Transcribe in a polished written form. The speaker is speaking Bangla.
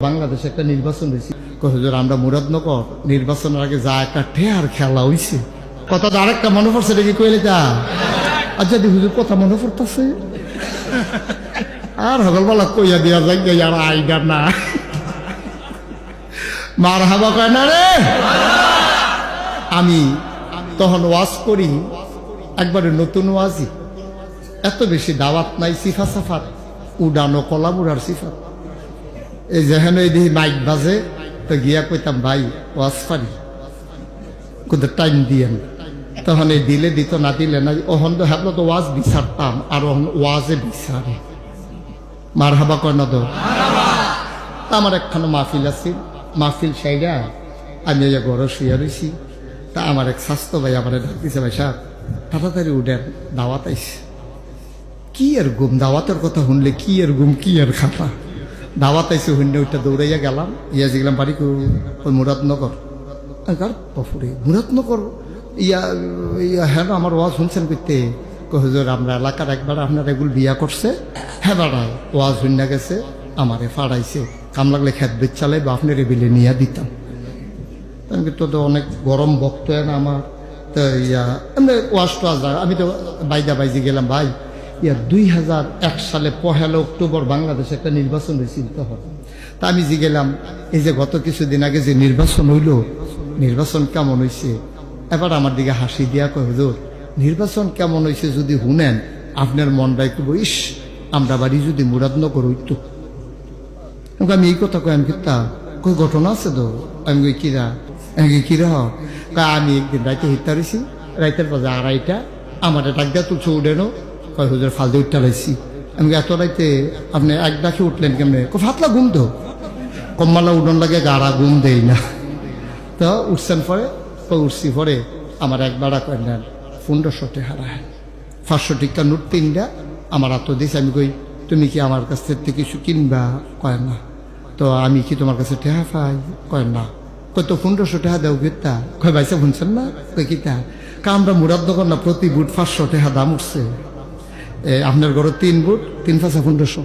বাংলাদেশে একটা নির্বাচন হয়েছে, হুজুর আমরা মুরাদনগর নির্বাচনের আগে যা একটা ঠেয়ার খেলা হইছে, কথা তো আরেকটা মনে পড়ছে দেখি কইলে তা আচ্ছা দি হুজুর কথা মনে পড়তেছে আর হগলবেলা কইয়া দিয়া যাই আর আইডা না মার হাবা কয় না রে। আমি তখন ওয়াজ করি, একবারে নতুন ওয়াজি, এত বেশি দাওয়াত নাই, সিফা সাফাত উডানো কলা বুড়ার সিফাত। এই যেহেন এই দিহি মাইক বাজে তো গিয়া কইতাম ভাই ওয়াজ পারি কিন্তু টাইম দিয়েন, তখন এই দিলে দিত না দিলে না, ওহন তো হ্যাবলো তো ওয়াজ বিচারতাম আর ওহন ওয়াজে বিচারে। মার হাবা কয় না তো। আমার একখানা মাহফিল আছে, মাহফিল সাইডা আমি এই ঘরে শুয়ে রয়েছি, তা আমার এক স্বাস্থ্য ভাই আমার ডাক দিছে, ভাই সাহেব তাড়াতাড়ি উঠেন দাওয়াত আইছে। কি আর গুম, দাওয়াতের কথা শুনলে কি আর গুম কি আর খাতা, দাওয়াত আইসে হইনে ওইটা দৌড়াইয়া গেলাম, ইয়া গেলাম বাড়ি ওই মুরাদনগর। পফুরে মুরাদনগর ইয়া ইয়া হ্যাঁ আমার ওয়াজ শুনছেন করতে, হুজুর আমরা এলাকার একবার আপনার এগুলো বিয়া করছে, হ্যাঁ বাড়া ওয়াজ হইনা গেছে, আমারে ফাড়াইছে, কাম লাগলে খেত বেচ চালাই বা আপনার এবিলে নিয়ে দিতাম। কিন্তু তো অনেক গরম বক্ত না আমার, তো ইয়া এমনি ওয়াজ টোয়াজ, আমি তো বাইজি গেলাম ভাই ইয়া 2001 সালে 1 অক্টোবর বাংলাদেশে একটা নির্বাচন হয়েছিল তখন। তা আমি গেলাম এই যে গত কিছুদিন আগে যে নির্বাচন হইল, নির্বাচন কেমন হয়েছে? এবার আমার দিকে হাসি দিয়া কয় হুজুর নির্বাচন কেমন হয়েছে যদি শুনেন আপনার মনটা একটু ইস আমরা বাড়ি যদি মুরাদনগর হইতো। আমি এই কথা কই, আমি কিতা কই ঘটনা আছে তো, আমি কই কিরা কিরা আমি একদিন রাইতে হিতা রয়েছি, রাইতের বাজে 2:30 আমার ডাক দিয়া তুলছে উঠেনো, কয় হুজুর ফালদে উঠতে লাইছি। আমি এত রাইতে আপনি এক ডাকে উঠলেন কেমনে? ফাতলা ঘুম তো, কম্মালা উঠন লাগে গাড়া ঘুম দেই না। তো উঠছেন পরে উঠছি পরে আমার এক বাড়া কয় নেন 1500 টাকা হারায়, 500 টাকা নোট 3টা আমার হাত দিয়েছে। আমি কই তুমি কি আমার কাছ থেকে কিছু কিনবা? কয় না। তো আমি কি তোমার কাছে টেহা পাই? কয় না। কয় তো 1500 টাকা দেও গীতা? কয় ভাইসা শুনছেন না? কই কিতা? আমরা মুরাদনগর না প্রতি বুট 500 টাকা দাম উঠছে, আপনার ঘরে 3 বুট 3 5 1500।